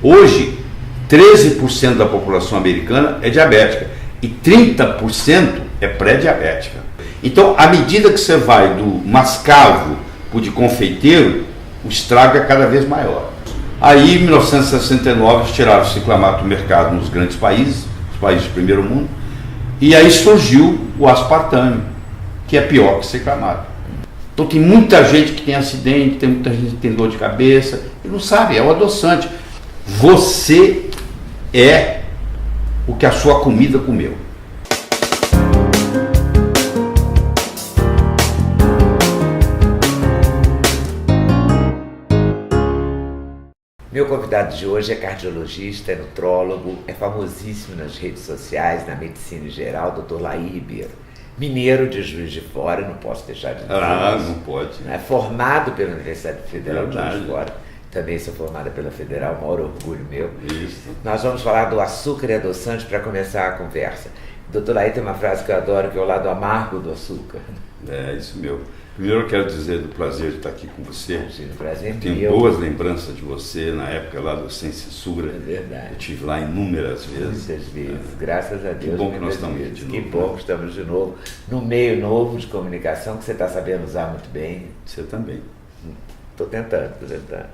Hoje, 13% da população americana é diabética e 30% é pré-diabética. Então, à medida que você vai do mascavo para o de confeiteiro, o estrago é cada vez maior. Aí, em 1969, eles tiraram o ciclamato do mercado nos grandes países, os países do primeiro mundo, e aí surgiu o aspartame, que é pior que o ciclamato. Então tem muita gente que tem acidente, tem muita gente que tem dor de cabeça, e não sabe, é o adoçante. Você é o que a sua comida comeu. Meu convidado de hoje é cardiologista, é nutrólogo, é famosíssimo nas redes sociais, na medicina em geral, Dr. Laí Ribeiro. Mineiro de Juiz de Fora, não posso deixar de dizer isso. Não pode. É formado pela Universidade Federal de Juiz de Fora. Também sou formada pela Federal, maior orgulho meu. Isso. Nós vamos falar do açúcar e adoçante para começar a conversa. Dr. Laí tem uma frase que eu adoro, que é o lado amargo do açúcar. É isso mesmo. Primeiro eu quero dizer do prazer de estar aqui com você. Imagina, prazer Tenho meu. boas lembranças de você na época lá do Sem Censura. É verdade. Eu estive lá inúmeras vezes. Muitas vezes, graças a Deus. Que bom que nós estamos vezes. de novo. Que bom que estamos de novo, no meio novo de comunicação, que você está sabendo usar muito bem. Você também. Estou tentando. É.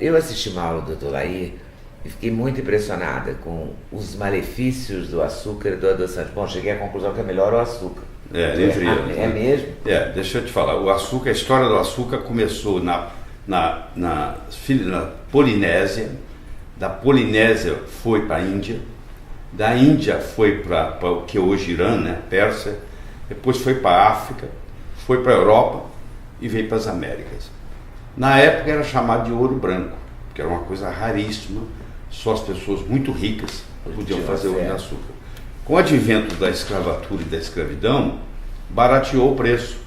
Eu assisti uma aula do Dr. Laí e fiquei muito impressionada com os malefícios do açúcar e do adoçante. Bom, cheguei à conclusão que é melhor o açúcar. Entre eles. É mesmo? Deixa eu te falar. O açúcar, a história do açúcar começou na Polinésia. Da Polinésia foi para a Índia. Da Índia foi para o que é hoje Irã, né? Pérsia. Depois foi para a África. Foi para a Europa e veio para as Américas. Na época era chamado de ouro branco, que era uma coisa raríssima. Só as pessoas muito ricas podiam fazer ouro de açúcar. Com o advento da escravatura e da escravidão, barateou o preço.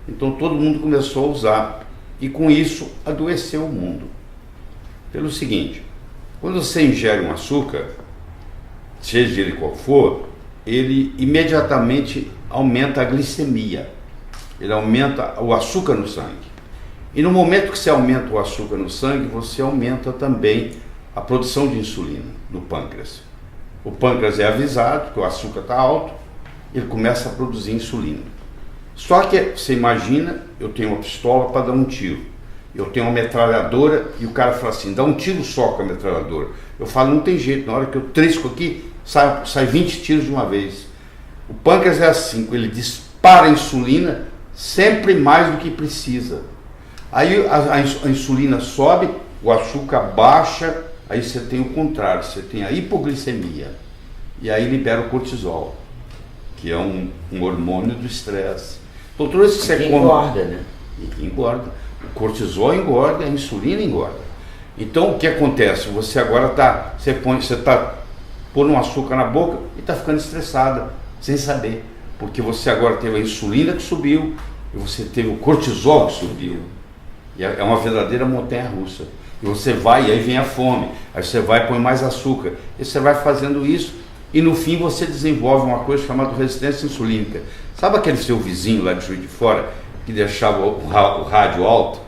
Então todo mundo começou a usar. E com isso adoeceu o mundo. Pelo seguinte, quando você ingere um açúcar, seja ele qual for, ele imediatamente aumenta a glicemia. Ele aumenta o açúcar no sangue. E no momento que você aumenta o açúcar no sangue, você aumenta também a produção de insulina no pâncreas. O pâncreas é avisado que o açúcar está alto, ele começa a produzir insulina. Só que você imagina, eu tenho uma pistola para dar um tiro, eu tenho uma metralhadora e o cara fala assim, dá um tiro só com a metralhadora. Eu falo, não tem jeito, na hora que eu trisco aqui, sai 20 tiros de uma vez. O pâncreas é assim, ele dispara a insulina sempre mais do que precisa. Aí a insulina sobe, o açúcar baixa, aí você tem o contrário, você tem a hipoglicemia. E aí libera o cortisol, que é um hormônio do estresse. Então, tudo isso que você come. Engorda, né? E engorda. O cortisol engorda, a insulina engorda. Então, o que acontece? Você agora está pondo um açúcar na boca e está ficando estressada, sem saber. Porque você agora teve a insulina que subiu e você teve o cortisol que subiu. E é uma verdadeira montanha-russa. E você vai, e aí vem a fome. Aí você vai e põe mais açúcar. E você vai fazendo isso. E no fim você desenvolve uma coisa chamada resistência insulínica. Sabe aquele seu vizinho lá de Juiz de Fora que deixava o rádio alto?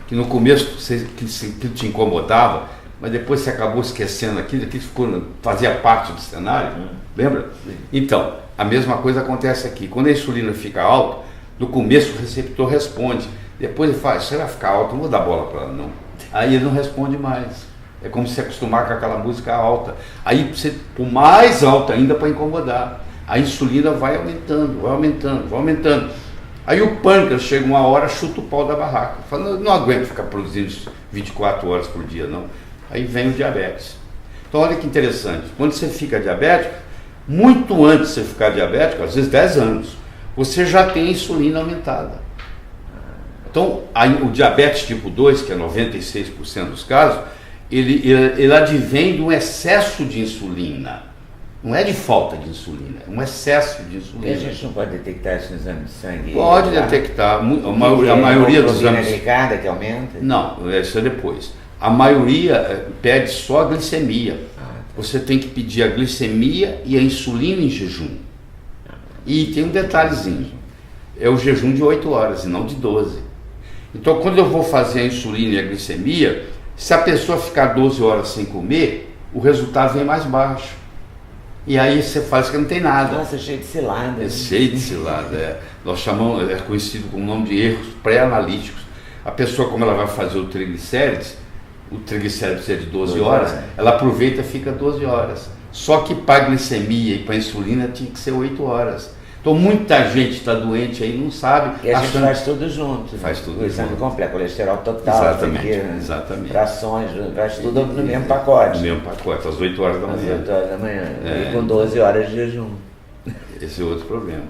Que no começo que te incomodava, mas depois você acabou esquecendo aquilo fazia parte do cenário. Lembra? Então, a mesma coisa acontece aqui. Quando a insulina fica alta, no começo o receptor responde. Depois ele fala, isso vai ficar alto, não vou dar bola para ela não. Aí ele não responde mais. É como se acostumar com aquela música alta. Aí você põe mais alta ainda para incomodar. A insulina vai aumentando, vai aumentando, vai aumentando. Aí o pâncreas chega uma hora, chuta o pau da barraca. Fala, não aguento ficar produzindo isso 24 horas por dia não. Aí vem o diabetes. Então olha que interessante. Quando você fica diabético, muito antes de você ficar diabético, às vezes 10 anos, você já tem a insulina aumentada. Então, o diabetes tipo 2, que é 96% dos casos, ele advém de um excesso de insulina. Não é de falta de insulina, é um excesso de insulina. E a gente não pode detectar isso no exame de sangue? Pode detectar. A maioria dos exames... glicada que aumenta? Não, isso é depois. A maioria pede só a glicemia. Você tem que pedir a glicemia e a insulina em jejum. E tem um detalhezinho. É o jejum de 8 horas e não de 12. Então, quando eu vou fazer a insulina e a glicemia, Se a pessoa ficar 12 horas sem comer, o resultado vem mais baixo. E aí você faz que não tem nada. Nossa, cheio de cilada. É cheio de cilada. Nós chamamos, é conhecido como nome de erros pré-analíticos. A pessoa, como ela vai fazer o triglicérides precisa de 12 horas, ela aproveita e fica 12 horas. Só que para a glicemia e para a insulina tinha que ser 8 horas. Então muita gente está doente aí, não sabe. E a gente faz tudo junto. Faz tudo junto. O exame completo, colesterol total, exatamente. Frações, faz tudo no mesmo pacote. No mesmo pacote, às 8 horas da manhã. Às 8 horas da manhã. E com 12 horas de jejum. Esse é outro problema.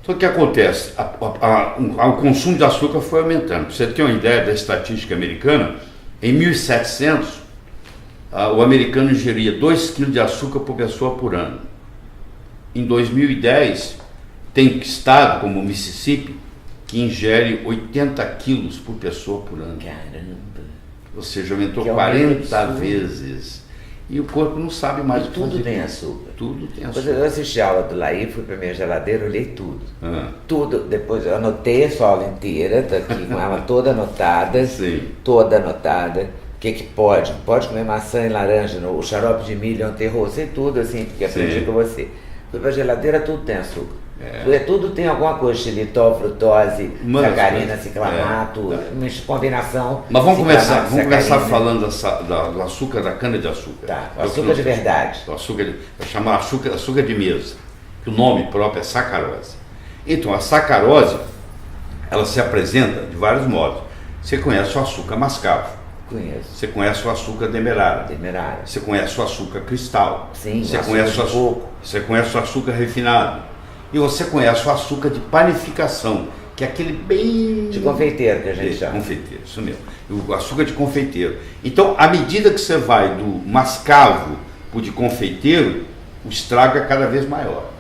Então o que acontece? O consumo de açúcar foi aumentando. Para você ter uma ideia da estatística americana, em 1700, o americano ingeria 2 kg de açúcar por pessoa por ano. Em 2010, tem estado como o Mississippi que ingere 80 quilos por pessoa por ano. Caramba! Ou seja, aumentou 40 vezes. E o corpo não sabe mais o que tudo fazer. Tem açúcar. Tudo tem açúcar. Depois eu assisti a aula do Laí, fui para minha geladeira, olhei tudo. Tudo. Depois eu anotei a sua aula inteira, tá aqui com ela toda anotada. Sim. Toda anotada. O que pode? Pode comer maçã e laranja, o xarope de milho é um terror, sei tudo assim, porque aprendi com você. Fui para a geladeira, tudo tem açúcar. Tudo tem alguma coisa, xilitol, frutose, sacarina, ciclamato, uma combinação. Mas vamos começar falando do açúcar, da cana-de-açúcar. Tá, o açúcar de verdade. O açúcar vai chamar açúcar de mesa, que o nome próprio é sacarose. Então, a sacarose, ela se apresenta de vários modos. Você conhece o açúcar mascavo. Conheço. Você conhece o açúcar demerara. Você conhece o açúcar cristal. Sim, você conhece o açúcar. Você conhece o açúcar refinado. E você conhece o açúcar de panificação, que é aquele bem... de confeiteiro que a gente chama. Confeiteiro, isso mesmo. O açúcar de confeiteiro. Então, à medida que você vai do mascavo para o de confeiteiro, o estrago é cada vez maior.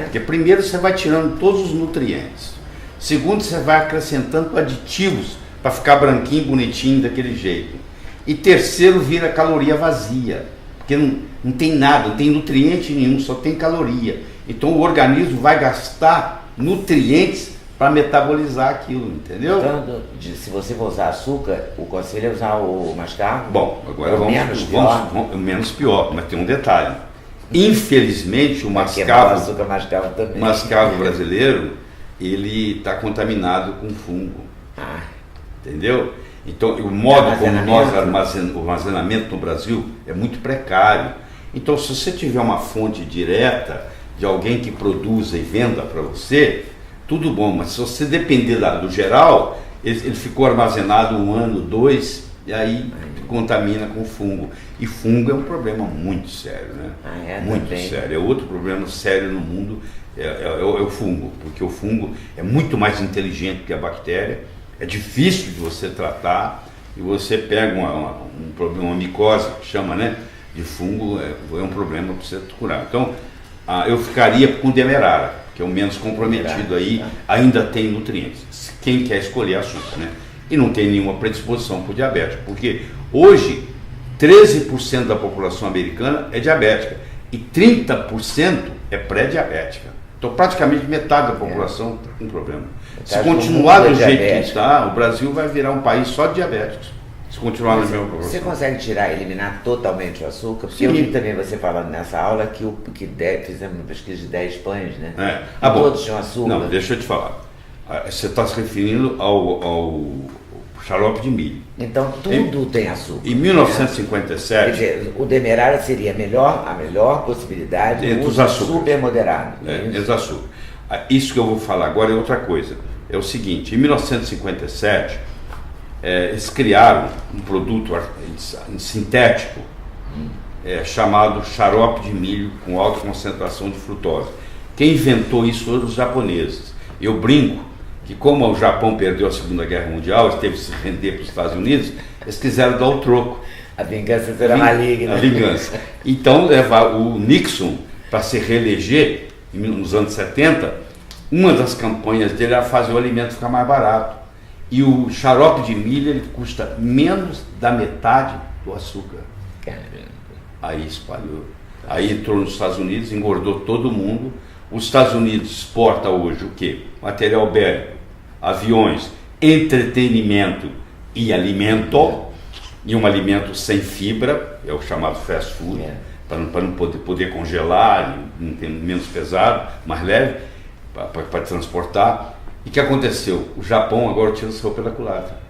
Porque primeiro você vai tirando todos os nutrientes. Segundo, você vai acrescentando aditivos para ficar branquinho, bonitinho daquele jeito. E terceiro, vira caloria vazia, porque não tem nada, não tem nutriente nenhum, só tem caloria. Então o organismo vai gastar nutrientes para metabolizar aquilo, entendeu? Então, se você for usar açúcar, o conselho é usar o mascavo? Bom, agora vamos menos pior, mas tem um detalhe. Infelizmente o mascavo brasileiro, ele está contaminado com fungo. Entendeu? Então, o modo como nós o armazenamento no Brasil é muito precário. Então, se você tiver uma fonte direta de alguém que produza e venda para você, tudo bom, mas se você depender do geral, ele ficou armazenado 1 ano, 2, e aí contamina com fungo. E fungo é um problema muito sério, né? Muito sério. É outro problema sério no mundo, é o fungo, porque o fungo é muito mais inteligente que a bactéria. É difícil de você tratar, e você pega uma micose, que chama, né, de fungo, é um problema para você curar. Então, eu ficaria com demerara, que é o menos comprometido aí, ainda tem nutrientes. Quem quer escolher açúcar, né? E não tem nenhuma predisposição para o diabético, porque hoje 13% da população americana é diabética e 30% é pré-diabética. Então, praticamente metade da população tem problema. Se continuar do jeito que está, o Brasil vai virar um país só de diabéticos. Se continuar na mesma proporção. Você consegue eliminar totalmente o açúcar? Porque eu vi também você falando nessa aula que fizemos uma pesquisa de 10 pães, né? Todos tinham açúcar. Não, deixa eu te falar. Você está se referindo ao xarope de milho. Então tudo tem açúcar. Em 1957... Quer dizer, o demerara seria a melhor possibilidade entre os açúcares. Super moderado. Entre os açúcares. Isso que eu vou falar agora é outra coisa. É o seguinte, em 1957, eles criaram um produto sintético chamado xarope de milho com alta concentração de frutose. Quem inventou isso foram os japoneses. Eu brinco que como o Japão perdeu a Segunda Guerra Mundial, eles teve que se render para os Estados Unidos, eles quiseram dar o troco. A vingança será maligna. A vingança. Então, o Nixon, para se reeleger, nos anos 70, uma das campanhas dele era fazer o alimento ficar mais barato. E o xarope de milho, ele custa menos da metade do açúcar. Caramba. Aí espalhou. Aí entrou nos Estados Unidos, engordou todo mundo. Os Estados Unidos exporta hoje o quê? Material bélico, aviões, entretenimento e alimento. e um alimento sem fibra, é o chamado fast food, para não poder congelar, não ter menos pesado, mais leve, para transportar. E o que aconteceu? O Japão agora utilizou pela culatra.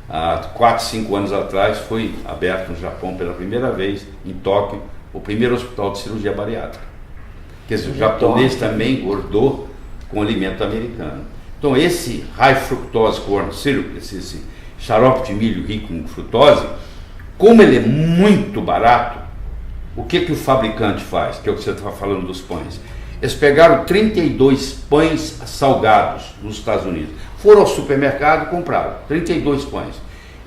Há 4, 5 anos atrás foi aberto no Japão pela primeira vez, em Tóquio, o primeiro hospital de cirurgia bariátrica. Quer dizer, o japonês também engordou com alimento americano. Então esse high fructose corn syrup, esse xarope de milho rico em frutose, como ele é muito barato, o que o fabricante faz? Que é o que você está falando dos pães. Eles pegaram 32 pães salgados nos Estados Unidos. Foram ao supermercado e compraram 32 pães.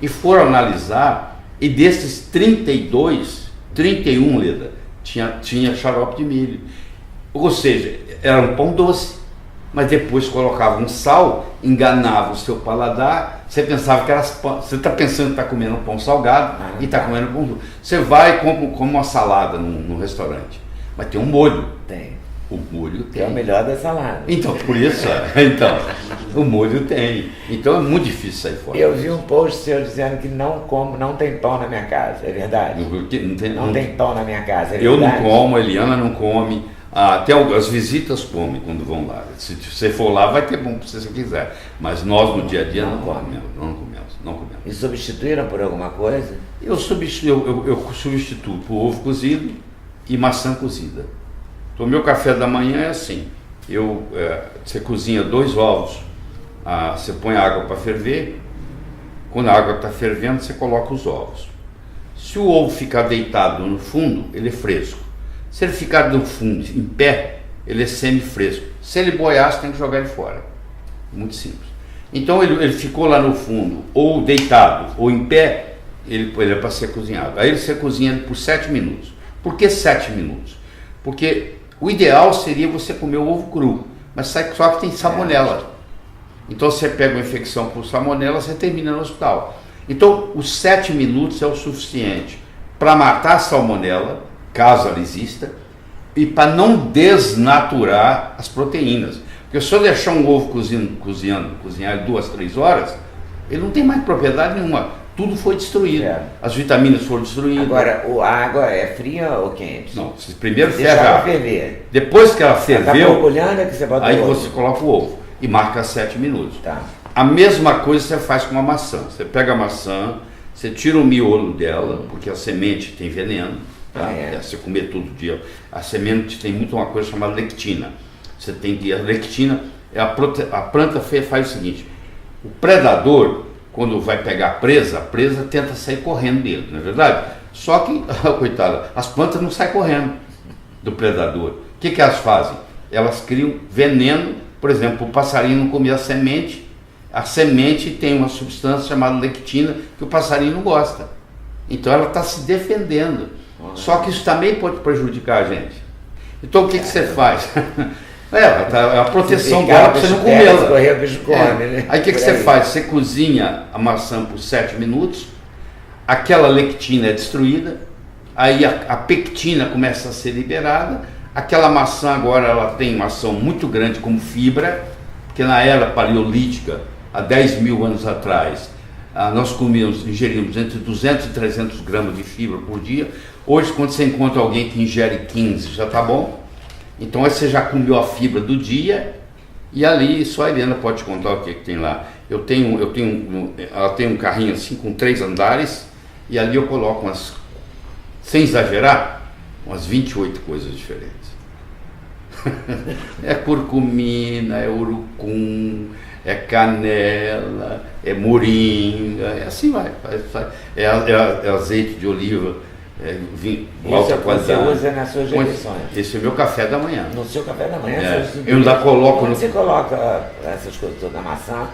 E foram analisar, e desses 32, 31, Leda, tinha xarope de milho. Ou seja, era um pão doce. Mas depois colocava um sal, enganava o seu paladar, você pensava que era pão. Você está pensando que está comendo um pão salgado e está comendo pão doce. Você vai e come uma salada num restaurante. Mas tem um molho. Tem. O molho tem. É o melhor da salada. Então, por isso, então, o molho tem. Então é muito difícil sair fora. Eu vi um post seu dizendo que não tem pão na minha casa, é verdade? Não tem pão na minha casa, é verdade? Eu não como, a Eliana não come, até as visitas comem quando vão lá. Se você for lá, vai ter pão se você quiser. Mas nós no dia a dia não comemos. E substituíram por alguma coisa? Eu substituo por ovo cozido e maçã cozida. Então, o meu café da manhã é assim, você cozinha 2 ovos, você põe a água para ferver, quando a água está fervendo, você coloca os ovos. Se o ovo ficar deitado no fundo, ele é fresco. Se ele ficar no fundo, em pé, ele é semi-fresco. Se ele boiar, você tem que jogar ele fora. Muito simples. Então, ele ficou lá no fundo, ou deitado, ou em pé, ele é para ser cozinhado. Aí você cozinha ele por 7 minutos. Por que 7 minutos? Porque o ideal seria você comer o ovo cru, mas só que tem salmonela. Então você pega uma infecção por salmonela, você termina no hospital. Então os 7 minutos é o suficiente para matar a salmonela, caso ela exista, e para não desnaturar as proteínas. Porque se eu deixar um ovo cozinhar 2, 3 horas, ele não tem mais propriedade nenhuma. Tudo foi destruído. As vitaminas foram destruídas. Agora, a água é fria ou quente? Não, você primeiro ferve a água ferver. Depois que ela ferveu, tá borbulhando, é que você bota aí o ovo. você coloca o ovo e marca 7 minutos. Tá. A mesma coisa você faz com a maçã. Você pega a maçã, você tira o miolo dela, porque a semente tem veneno. Tá? Você comer todo dia. A semente tem muito uma coisa chamada lectina. Você tem que... A lectina, a planta faz o seguinte, o predador, quando vai pegar a presa tenta sair correndo dele, não é verdade? Só que, coitada, as plantas não saem correndo do predador. O que elas fazem? Elas criam veneno, por exemplo, o passarinho não comia a semente tem uma substância chamada lectina que o passarinho não gosta. Então ela está se defendendo. Só que isso também pode prejudicar a gente. Então o que você faz? A proteção dela para você não comê-la. Aí o que você faz? Você cozinha a maçã por 7 minutos, aquela lectina é destruída, aí a pectina começa a ser liberada, aquela maçã agora ela tem uma ação muito grande como fibra, porque na era paleolítica, há 10 mil anos atrás, nós ingerimos entre 200 e 300 gramas de fibra por dia. Hoje, quando você encontra alguém que ingere 15, já está bom. Então aí você já comeu a fibra do dia e ali só a Eliana pode contar o que tem lá. Ela tem um carrinho assim com 3 andares e ali eu coloco sem exagerar, umas 28 coisas diferentes. É curcumina, é urucum, é canela, é moringa, assim vai. É azeite de oliva. Alta qualidade. Você usa nas suas refeições. Esse é o meu café da manhã. No seu café da manhã? Eu ainda coloco. Você coloca essas coisas todas na maçã?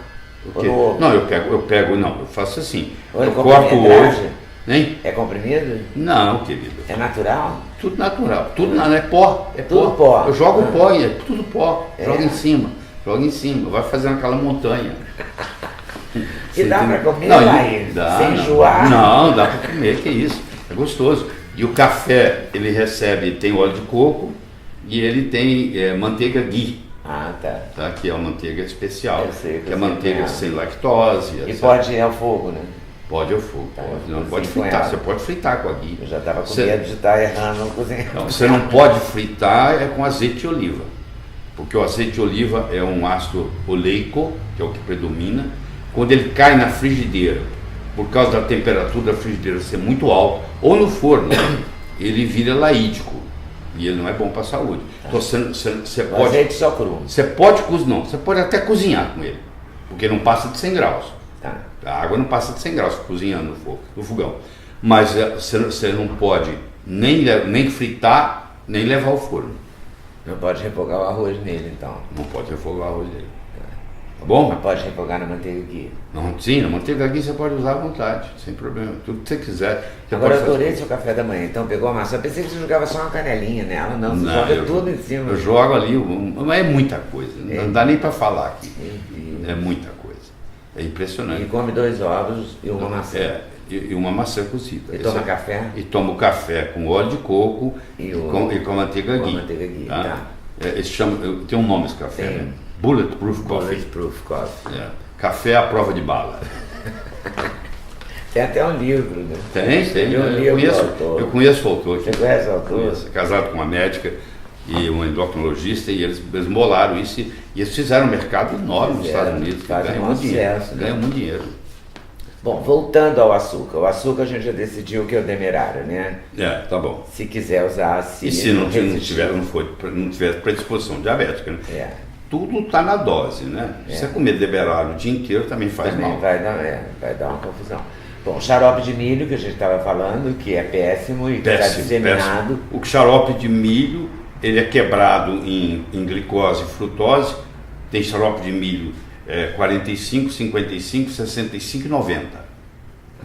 Não, eu faço assim. Eu corto o ovo. Hein? É comprimido? Não, querido. É natural? Tudo natural. Tudo não, é pó. É tudo pó. Eu jogo pó, é tudo pó. Joga em cima. Vai fazendo aquela montanha. E dá para comer lá sem enjoar? Não, dá para comer, que isso. É gostoso. E o café, ele tem óleo de coco e ele tem manteiga ghee. Que é uma manteiga especial. Que é manteiga sem lactose. E pode ir ao fogo, né? Pode ao fogo, Tá, pode. Não cozinha pode com fritar, ela. você pode fritar com a ghee. Eu já estava com medo de estar errando no cozinhar. Não, você não pode fritar com azeite de oliva, porque o azeite de oliva é um ácido oleico, que é o que predomina. Quando ele cai na frigideira, por causa da temperatura da frigideira ser muito alta, ou no forno, ele vira laídico, e ele não é bom para a saúde. Então você O pode... azeite só cru. Você pode cozinhar, você pode até cozinhar com ele, porque não passa de 100 graus. Tá. A água não passa de 100 graus cozinhando no fogão. Mas você não pode nem fritar, nem levar ao forno. Não pode refogar o arroz nele, então. Não pode refogar o arroz dele. Tá bom? Mas pode refogar na manteiga aqui. Não, sim, a manteiga aqui você pode usar à vontade, sem problema. Tudo que você quiser. Você Agora eu pode fazer. adorei seu café da manhã, então pegou a maçã. Eu pensei que você jogava só uma canelinha nela, não, você joga tudo em cima. Eu jogo ali, mas é muita coisa, não dá nem para falar aqui. E É muita coisa. É impressionante. come 2 ovos e uma maçã. E uma maçã cozida. E toma café? E toma o café com óleo de coco E com a manteiga com a ghee. manteiga ghee, Tá? tá. Esse chama, tem um nome esse café, Tem. né? Bulletproof Coffee. Bulletproof Coffee. É. Café à prova de bala. Tem até um livro, né? Tem. Eu conheço o autor. Você conhece o autor? Conheço. Casado com uma médica e um endocrinologista, e eles bolaram isso e eles fizeram um mercado enorme nos Estados Unidos. Fazem Ganham um muito dinheiro. sucesso, né? Ganham muito dinheiro. Bom, voltando ao açúcar. O açúcar a gente já decidiu que é o demerário, né? Tá bom. Se quiser usar, E se não resistir. tiver predisposição diabética, né? É. Tudo está na dose, né? Se você comer demerara o dia inteiro também faz Também mal. vai dar uma confusão. Bom, xarope de milho, que a gente estava falando, que é péssimo e que está disseminado. O xarope de milho, ele é quebrado em glicose e frutose. Tem xarope de milho 45, 55, 65 e 90.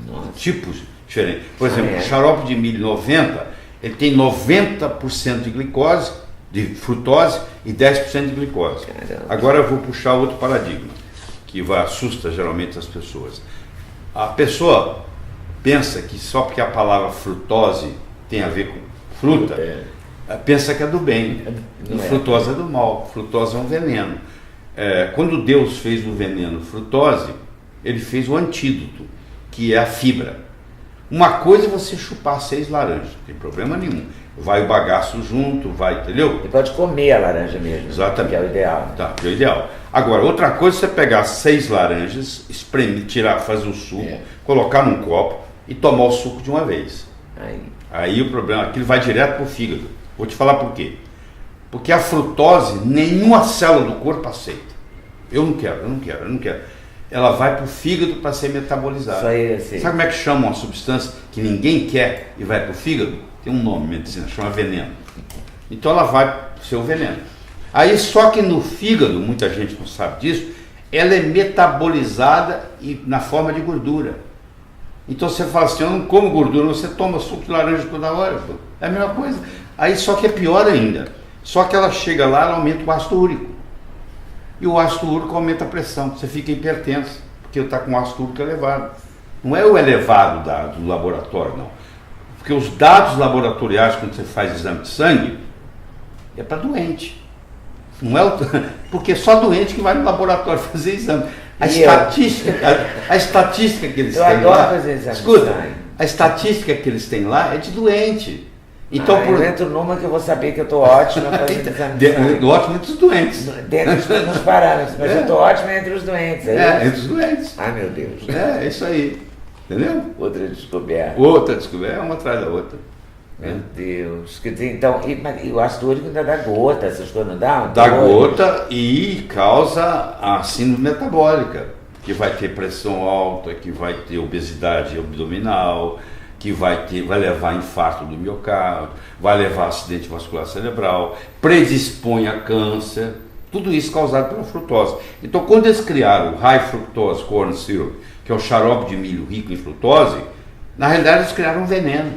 Nossa. Tipos diferentes. Por exemplo, é? o xarope de milho 90, ele tem 90% de glicose, de frutose e 10% de glicose. Caramba. Agora eu vou puxar outro paradigma, que assusta geralmente as pessoas. A pessoa pensa que só porque a palavra frutose tem a ver com fruta, pensa que é do bem. Não é. Frutose é do mal, frutose é um veneno. Quando Deus fez o veneno frutose, ele fez o antídoto, que é a fibra. Uma coisa é você chupar 6 laranjas, não tem problema nenhum. Vai o bagaço junto, entendeu? E pode comer a laranja mesmo. Exatamente. Que é o ideal. Tá, que é o ideal. Agora, outra coisa é você pegar 6 laranjas, espremer, fazer o suco, colocar num copo e tomar o suco de uma vez. Aí o problema, aquilo vai direto pro fígado. Vou te falar por quê. Porque a frutose, nenhuma célula do corpo aceita. Eu não quero. Ela vai pro fígado para ser metabolizada. Isso aí, assim. Sabe como é que chama uma substância que ninguém quer e vai pro fígado? Tem um nome em medicina, chama veneno. Então ela vai pro seu veneno. Aí só que no fígado, muita gente não sabe disso, ela é metabolizada na forma de gordura. Então você fala assim, eu não como gordura, você toma suco de laranja toda hora. Pô. É a mesma coisa. Aí só que é pior ainda. Só que ela chega lá, ela aumenta o ácido úrico. E o ácido úrico aumenta a pressão. Você fica hipertenso, porque está com o ácido úrico elevado. Não é o elevado do laboratório, não. Porque os dados laboratoriais, quando você faz exame de sangue, é para doente. Não é porque é só doente que vai no laboratório fazer exame. A estatística que eles têm lá. Fazer exame Escuta, a estatística que eles têm lá é de doente. Então, eu entro numa que eu vou saber que eu estou ótima fazendo exame de sangue. Ótimo entre os doentes. Dentro dos parâmetros, mas eu estou ótima entre os doentes. Entre os doentes. Ai, meu Deus. É isso aí. Entendeu? Outra descoberta. Uma atrás da outra. Meu Deus. Então, e o ácido úrico ainda dá gota, essas coisas não dá? Dá gota e causa a síndrome metabólica, que vai ter pressão alta, que vai ter obesidade abdominal, que vai levar a infarto do miocárdio, vai levar a acidente vascular cerebral, predispõe a câncer, tudo isso causado pela frutose. Então, quando eles criaram o High Fructose Corn Syrup, que é o xarope de milho rico em frutose, na realidade eles criaram um veneno.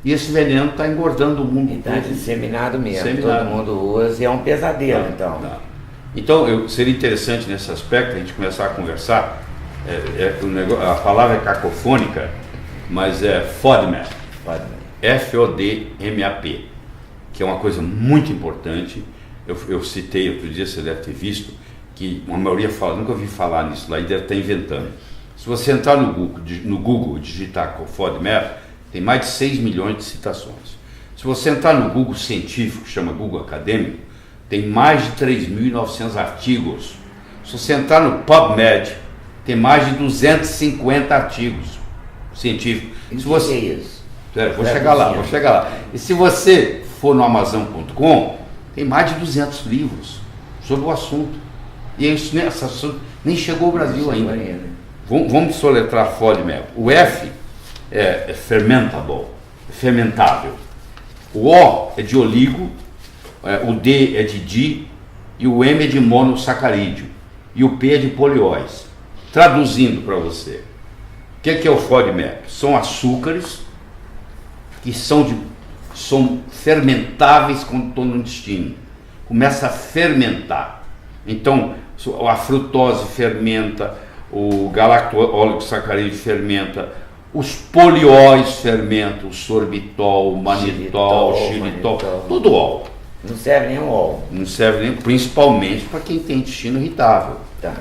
E esse veneno está engordando o mundo Está todo. disseminado mesmo, todo mundo usa e é um pesadelo, então. Então, seria interessante nesse aspecto a gente começar a conversar. A palavra é cacofônica, mas é FODMAP. FODMAP, que é uma coisa muito importante. Eu citei outro dia, você deve ter visto, que a maioria fala, nunca ouvi falar nisso lá e deve estar inventando. Se você entrar no Google e digitar FODMAP, tem mais de 6 milhões de citações. Se você entrar no Google científico, que chama Google Acadêmico, tem mais de 3.900 artigos. Se você entrar no PubMed, tem mais de 250 artigos científicos. Se você... que é isso? Vou chegar lá. E se você for no Amazon.com, tem mais de 200 livros sobre o assunto. E isso nem chegou ao Brasil ainda. Vamos soletrar FODMAP. O F é fermentable, fermentável. O O é de oligo, o D é de di e o M é de monossacarídeo. E o P é de polióis. Traduzindo para você, o que é o FODMAP? São açúcares que são fermentáveis quando estão no intestino. Começa a fermentar. Então, a frutose fermenta, o galacto-oligosacarídeo fermenta, os polióis fermentam, o sorbitol, o manitol, o xilitol, tudo óleo. Não serve nem o óleo. Não serve nem, principalmente para quem tem intestino irritável,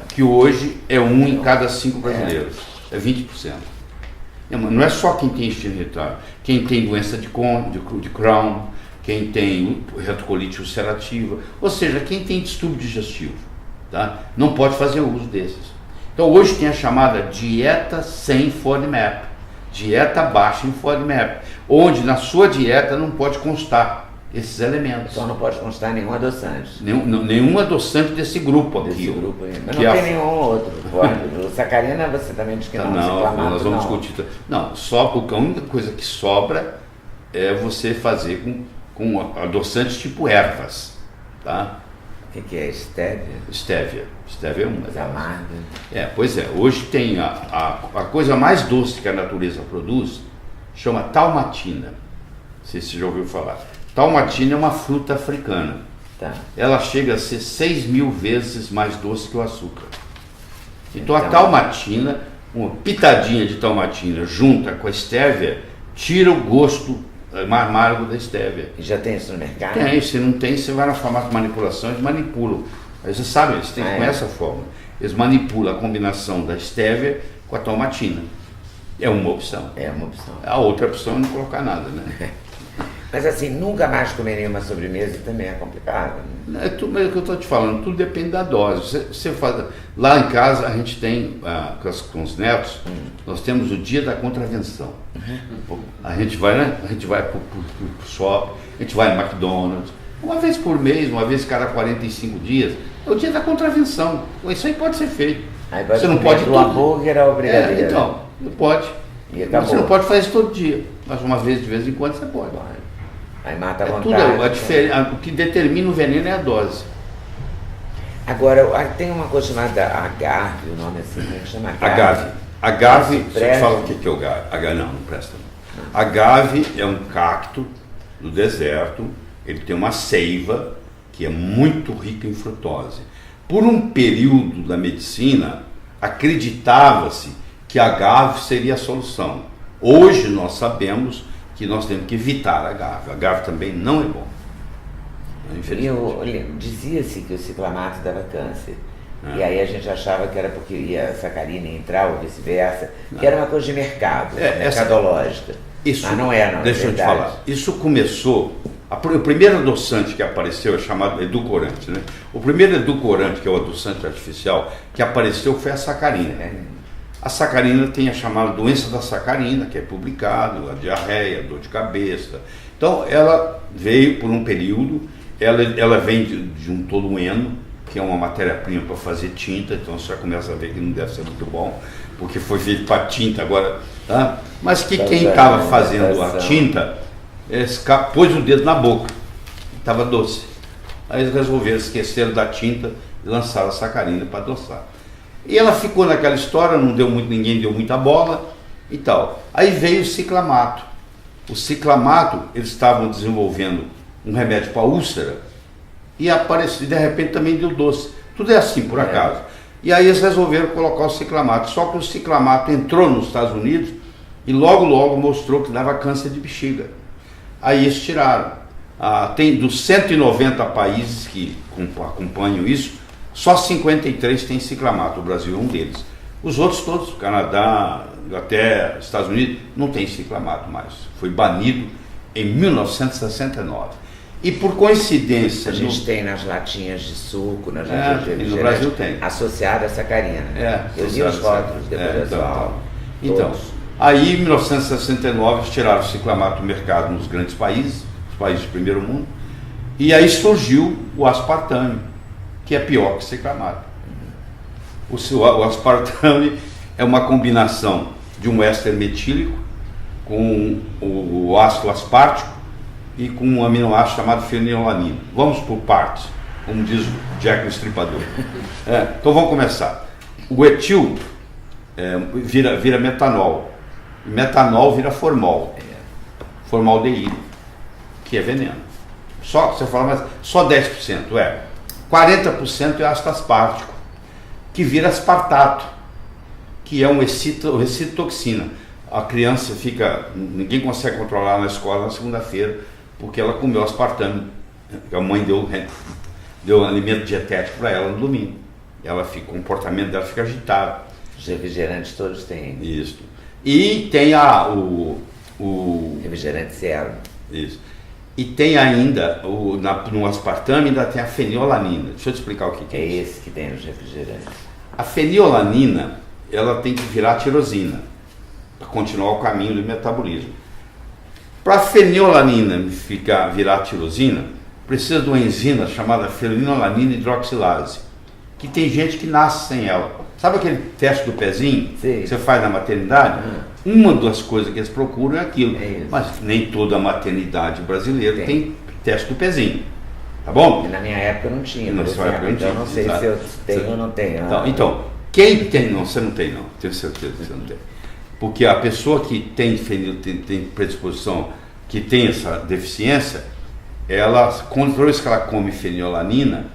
que hoje é 1 em cada 5 brasileiros, é 20%. Não é só quem tem intestino irritável, quem tem doença de Crohn, quem tem retocolite ulcerativa, ou seja, quem tem distúrbio digestivo, tá? Não pode fazer uso desses. Então hoje tem a chamada dieta sem FODMAP, dieta baixa em FODMAP, onde na sua dieta não pode constar esses elementos. Então não pode constar nenhum adoçante. Nenhum adoçante desse grupo aqui. Desse grupo aí. Mas não tem nenhum outro. O sacarina você também diz que não. Não, nós vamos discutir. Não, só porque a única coisa que sobra é você fazer com adoçantes tipo ervas, tá? O que é stevia? Stevia é uma. Coisa amarga. Pois é. Hoje tem a coisa mais doce que a natureza produz, chama talmatina. Não sei se você já ouviu falar. Talmatina é uma fruta africana. Tá. Ela chega a ser 6.000 vezes mais doce que o açúcar. Então a talmatina, uma pitadinha de talmatina junta com a stevia, tira o gosto amargo da stevia. E já tem isso no mercado? Tem, se não tem, você vai na farmácia de manipulação, eles manipulam. Aí você sabe, eles têm com essa forma. Eles manipulam a combinação da stevia com a talmatina. É uma opção. É uma opção. A outra opção é não colocar nada, né? Mas assim, nunca mais comer nenhuma sobremesa também é complicado. É o que eu estou te falando, tudo depende da dose. Você faz, lá em casa a gente tem, com os netos, nós temos o dia da contravenção. A gente vai, né? A gente vai para o shopping, a gente vai no McDonald's, uma vez por mês, uma vez cada 45 dias, é o dia da contravenção. Isso aí pode ser feito. Aí você não pode do hambúrguer ao brigadeiro. Então, não pode. Você não pode fazer isso todo dia, mas uma vez de vez em quando você pode. Aí mata a vontade. O que determina o veneno é a dose. Agora, tem uma coisa chamada agave, o nome assim, como é que chama? Agave, você fala o que é o agave? Não presta não. Agave é um cacto do deserto, ele tem uma seiva que é muito rica em frutose. Por um período da medicina, acreditava-se que a agave seria a solução. Hoje nós sabemos que nós temos que evitar a agave. A agave também não é bom. Dizia-se que o ciclamato dava câncer. E aí a gente achava que era porque ia a sacarina entrar ou vice-versa, que era uma coisa de mercado, mercadológica. Isso, mas não é, não. Deixa eu te falar. Isso começou... O primeiro adoçante que apareceu é chamado edulcorante, né? O primeiro edulcorante, que é o adoçante artificial, que apareceu foi a sacarina. A sacarina tem a chamada doença da sacarina, que é publicado, a diarreia, a dor de cabeça. Então, ela veio por um período, ela vem de um tolueno, que é uma matéria-prima para fazer tinta, então você já começa a ver que não deve ser muito bom, porque foi feito para tinta agora, tá? Mas que quem estava fazendo a tinta, pôs o dedo na boca, estava doce. Aí eles resolveram, esqueceram da tinta e lançaram a sacarina para adoçar. E ela ficou naquela história, ninguém deu muita bola e tal. Aí veio o ciclamato. O ciclamato, eles estavam desenvolvendo um remédio para úlcera e apareceu, de repente também deu doce. Tudo é assim, por acaso. E aí eles resolveram colocar o ciclamato. Só que o ciclamato entrou nos Estados Unidos e logo mostrou que dava câncer de bexiga. Aí eles tiraram. Tem dos 190 países que acompanham isso, só 53 tem ciclamato, o Brasil é um deles. Os outros todos, Canadá, Inglaterra, Estados Unidos, não tem ciclamato mais. Foi banido em 1969. E por coincidência... A gente tem nas latinhas de suco, nas latinhas de no Brasil tem. Associada a sacarina. Né? Eu li os rótulos depois da sua aula. Então, aí em 1969 tiraram o ciclamato do mercado nos grandes países, os países do primeiro mundo, e aí surgiu o aspartame, que é pior que o ciclamato. O aspartame é uma combinação de um éster metílico com o ácido aspartico e com um aminoácido chamado fenilalanina. Vamos por partes, como diz o Jack o Estripador. Então vamos começar. O etil vira metanol. E metanol vira formol. Formaldeído, que é veneno. Você fala, mas só 10%. 40% é ácido aspartico, que vira aspartato, que é uma excitotoxina. A criança ninguém consegue controlar na escola na segunda-feira, porque ela comeu aspartame. A mãe deu alimento dietético para ela no domingo. O comportamento dela fica agitado. Os refrigerantes todos têm. Isso. E tem o refrigerante zero. Isso. E tem ainda, no aspartame, ainda tem a fenilalanina. Deixa eu te explicar o que é isso. É esse que tem nos refrigerantes. A fenilalanina, ela tem que virar tirosina, para continuar o caminho do metabolismo. Para a fenilalanina virar tirosina, precisa de uma enzima chamada fenilalanina hidroxilase, que tem gente que nasce sem ela. Sabe aquele teste do pezinho que você faz na maternidade? Uma das coisas que eles procuram é aquilo. Mas nem toda maternidade brasileira tem teste do pezinho. Tá bom? E na minha época não tinha. Então eu não sei se eu tenho ou não tenho. Então, quem tem, não, você não tem não, tenho certeza que você não tem. Porque a pessoa que tem predisposição, que tem essa deficiência, toda vez que ela come fenilalanina,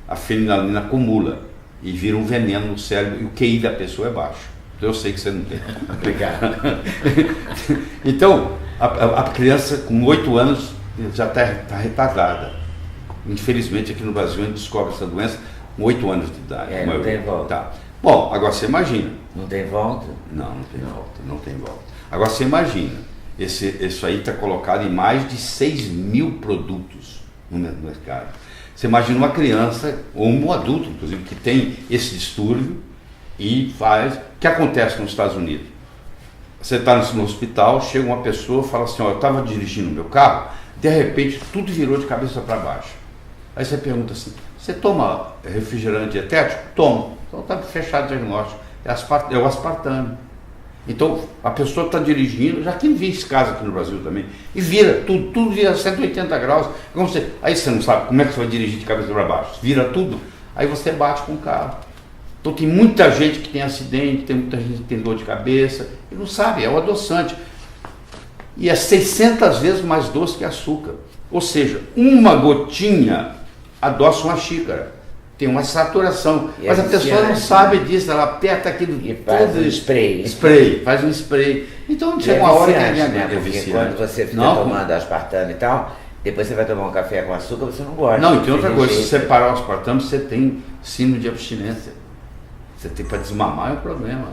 a fenilalanina acumula e vira um veneno no cérebro e o QI da pessoa é baixo. Eu sei que você não tem. Obrigado. Então, a criança com 8 anos já está retardada. Infelizmente, aqui no Brasil, a gente descobre essa doença com 8 anos de idade. Não tem volta. Tá. Bom, agora você imagina. Não tem volta? Não tem volta. Agora você imagina, isso aí está colocado em mais de 6 mil produtos no mercado. Você imagina uma criança, ou um adulto, inclusive, que tem esse distúrbio e faz... O que acontece nos Estados Unidos? Você está no hospital, chega uma pessoa e fala assim, eu estava dirigindo o meu carro, de repente tudo virou de cabeça para baixo. Aí você pergunta assim, você toma refrigerante dietético? Toma. Então está fechado o diagnóstico. É o aspartame. Então a pessoa está dirigindo, já que vi esse caso aqui no Brasil também, e vira, tudo vira 180 graus. Aí você não sabe como é que você vai dirigir de cabeça para baixo. Vira tudo, aí você bate com o carro. Então tem muita gente que tem acidente, tem muita gente que tem dor de cabeça, e não sabe, é o adoçante. E é 600 vezes mais doce que açúcar. Ou seja, uma gotinha adoça uma xícara. Tem uma saturação. Mas a pessoa não sabe disso, ela aperta aquilo e faz um spray. Faz um spray. Então chega uma hora que é viciante. Quando você fica tomando aspartame e tal, depois você vai tomar um café com açúcar, você não gosta. Não, e tem outra coisa, se você parar o aspartame, você tem síndrome de abstinência. Você tem para desmamar é um problema.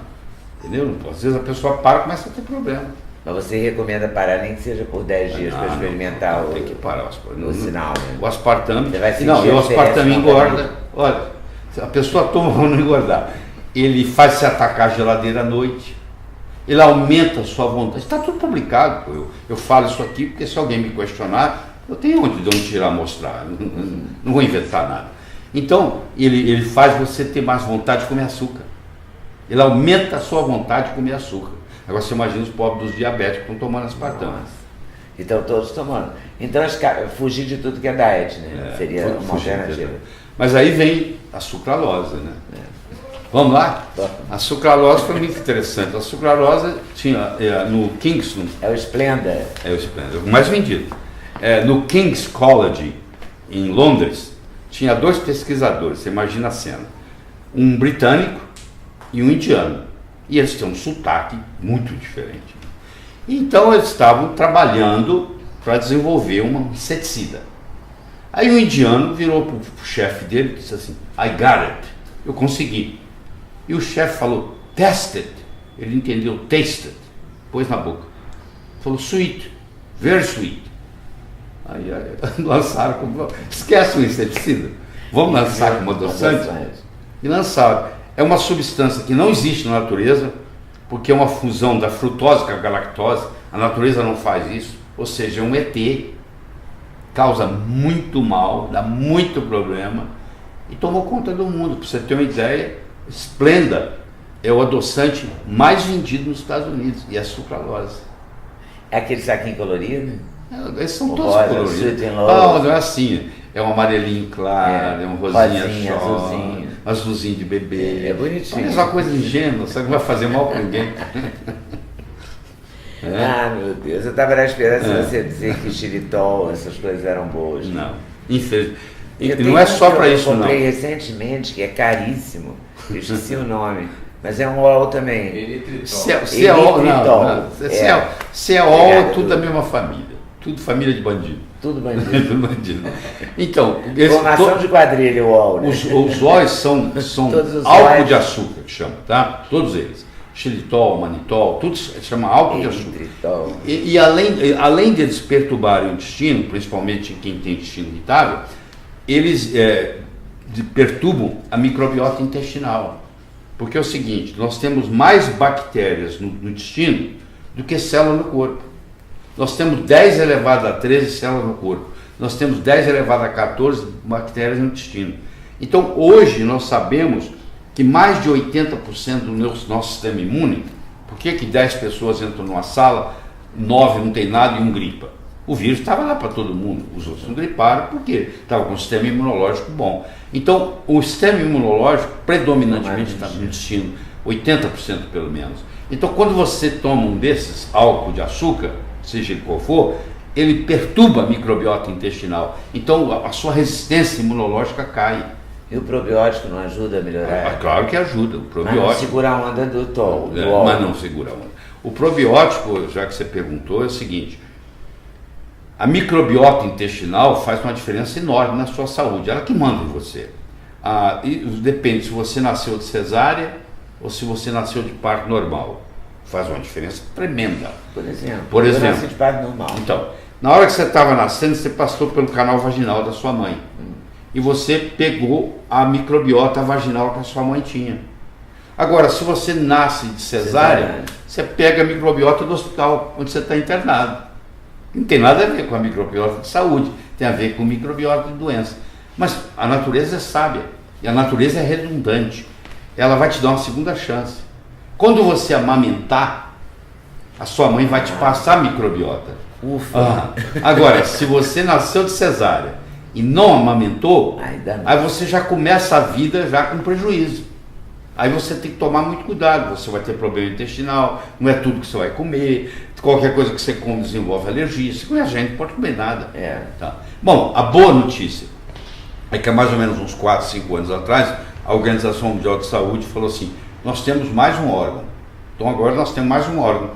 Entendeu? Às vezes a pessoa para e começa a ter problema. Mas você recomenda parar nem que seja por 10 dias para experimentar tem que parar o sinal. Né? O aspartame. Você vai sentir o aspartame engorda. Olha, a pessoa toma para não engordar. Ele faz se atacar a geladeira à noite. Ele aumenta a sua vontade. Está tudo publicado. Eu falo isso aqui porque se alguém me questionar, eu tenho de onde tirar, mostrar. Não vou inventar nada. Então, ele faz você ter mais vontade de comer açúcar. Ele aumenta a sua vontade de comer açúcar. Agora você imagina os pobres dos diabéticos que estão tomando aspartame. Então todos tomando. Então fugir de tudo que é diet, né? Seria uma alternativa. Mas aí vem a sucralose, né? Vamos lá? A sucralose foi muito interessante. A sucralose tinha no Kingston... É o Splenda. É o Splenda, o mais vendido. No King's College, em Londres, tinha 2 pesquisadores, você imagina a cena. Um britânico e um indiano. E eles têm um sotaque muito diferente. Então eles estavam trabalhando para desenvolver um inseticida. Aí o indiano virou para o chefe dele e disse assim, I got it, eu consegui. E o chefe falou, tested, ele entendeu tasted, pôs na boca. Falou sweet, very sweet. Aí lançaram como... Esquece o inseticida. Vamos lançar como adoçante? E lançaram. É uma substância que não existe na natureza, porque é uma fusão da frutose com a galactose. A natureza não faz isso. Ou seja, é um ET. Causa muito mal, dá muito problema. E tomou conta do mundo. Para você ter uma ideia, Splenda é o adoçante mais vendido nos Estados Unidos. E é sucralose. É aquele saquinho colorido? Esses são todos coloridos. Não é assim. É um amarelinho claro, é um rosinha azulzinho de bebê. É bonitinho. É uma coisa ingênua, você não vai fazer mal para ninguém. Ah, meu Deus, eu estava na esperança de você dizer que xilitol, essas coisas eram boas. Não, infelizmente. Não é só para isso, não. Eu comprei recentemente, que é caríssimo, eu esqueci o nome. Mas é um ol também. Eritritol. Se é ol, é tudo da mesma família. Tudo família de bandido. Tudo bandido. Tudo bandido. Então, formação de quadrilha, o ol. Né? Os óis são álcool de açúcar, que chama, tá? Todos eles. Xilitol, manitol, tudo se chama álcool de açúcar. E além deles perturbarem o intestino, principalmente quem tem intestino irritável, eles perturbam a microbiota intestinal. Porque é o seguinte, nós temos mais bactérias no intestino do que células no corpo. Nós temos 10 elevado a 13 células no corpo. Nós temos 10 elevado a 14 bactérias no intestino. Então, hoje, nós sabemos que mais de 80% do nosso sistema imune, por que 10 pessoas entram numa sala, 9 não tem nada e 1 gripa? O vírus estava lá para todo mundo, os outros não griparam porque estava com um sistema imunológico bom. Então, o sistema imunológico predominantemente está no intestino, 80% pelo menos. Então, quando você toma um desses, álcool de açúcar, seja ele qual for, ele perturba a microbiota intestinal. Então, a sua resistência imunológica cai. E o probiótico não ajuda a melhorar? Claro que ajuda. O probiótico, mas não segura a onda do tol. Mas não segura a onda. O probiótico, já que você perguntou, é o seguinte: a microbiota intestinal faz uma diferença enorme na sua saúde. Ela que manda em você. E depende se você nasceu de cesárea ou se você nasceu de parto normal. Faz uma diferença tremenda. Por exemplo, eu nasci de parto normal. Então, na hora que você estava nascendo, você passou pelo canal vaginal da sua mãe. E você pegou a microbiota vaginal que a sua mãe tinha. Agora, se você nasce de cesárea, você pega a microbiota do hospital onde você está internado. Não tem nada a ver com a microbiota de saúde, tem a ver com microbiota de doença. Mas a natureza é sábia, e a natureza é redundante. Ela vai te dar uma segunda chance. Quando você amamentar, a sua mãe vai te passar a microbiota. Ufa! Agora, se você nasceu de cesárea e não amamentou, aí você já começa a vida já com prejuízo. Aí você tem que tomar muito cuidado, você vai ter problema intestinal, não é tudo que você vai comer, qualquer coisa que você come desenvolve alergia, você conhece gente, não pode comer nada. Tá? Bom, a boa notícia é que há mais ou menos uns 4, 5 anos atrás, a Organização Mundial de Saúde falou assim, nós temos mais um órgão, então agora nós temos mais um órgão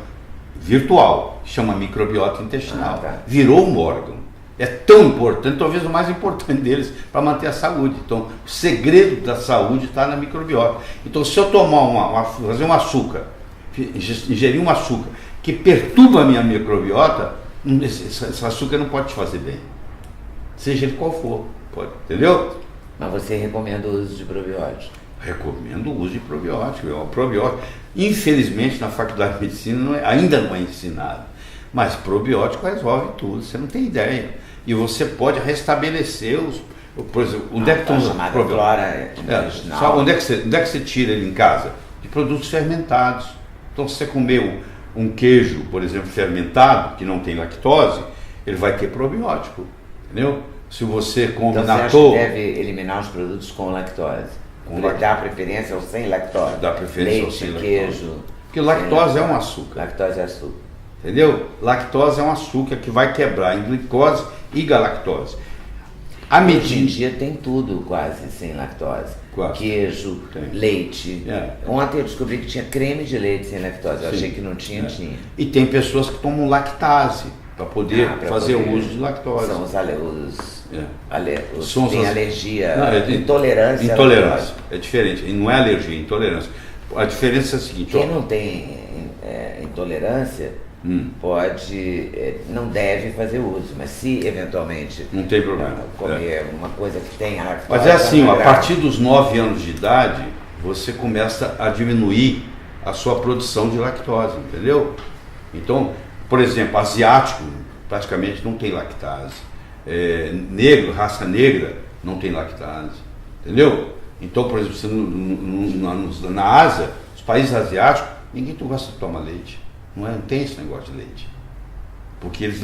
virtual, chama microbiota intestinal, virou um órgão. É tão importante, talvez o mais importante deles, para manter a saúde. Então, o segredo da saúde está na microbiota. Então, se eu tomar fazer um açúcar, ingerir um açúcar que perturba a minha microbiota, esse açúcar não pode te fazer bem. Seja ele qual for, pode, entendeu? Mas você recomenda o uso de probiótico? Recomendo o uso de probiótico. É um probiótico. Infelizmente, na faculdade de medicina ainda não é ensinado. Mas probiótico resolve tudo, você não tem ideia. E você pode restabelecer por exemplo, onde é que estão os probióticos? Onde é que você tira ele em casa? De produtos fermentados. Então, se você comer um queijo, por exemplo, fermentado, que não tem lactose, ele vai ter probiótico, entendeu? Se você come natô... Então, você acha que deve eliminar os produtos com lactose? Dar preferência ao sem lactose? Dá preferência ao sem lactose. Queijo... Porque lactose é um açúcar. Lactose é açúcar. Entendeu? Lactose é um açúcar que vai quebrar em glicose e galactose. Hoje em dia tem tudo quase sem lactose. Quase. Queijo, leite. Ontem eu descobri que tinha creme de leite sem lactose. Eu achei que não tinha, tinha. E tem pessoas que tomam lactase para poder fazer o uso de lactose. São os tem alergia, intolerância. Intolerância. É diferente. E não é alergia, é intolerância. A diferença é a seguinte... Quem não tem intolerância não deve fazer uso, mas se eventualmente não tem problema comer uma coisa que tem lactose... Mas é assim, a partir dos 9 anos de idade, você começa a diminuir a sua produção de lactose, entendeu? Então, por exemplo, asiático praticamente não tem lactase, negro, raça negra, não tem lactase, entendeu? Então, por exemplo, na Ásia, os países asiáticos, ninguém gosta de tomar leite, não tem esse negócio de leite, porque eles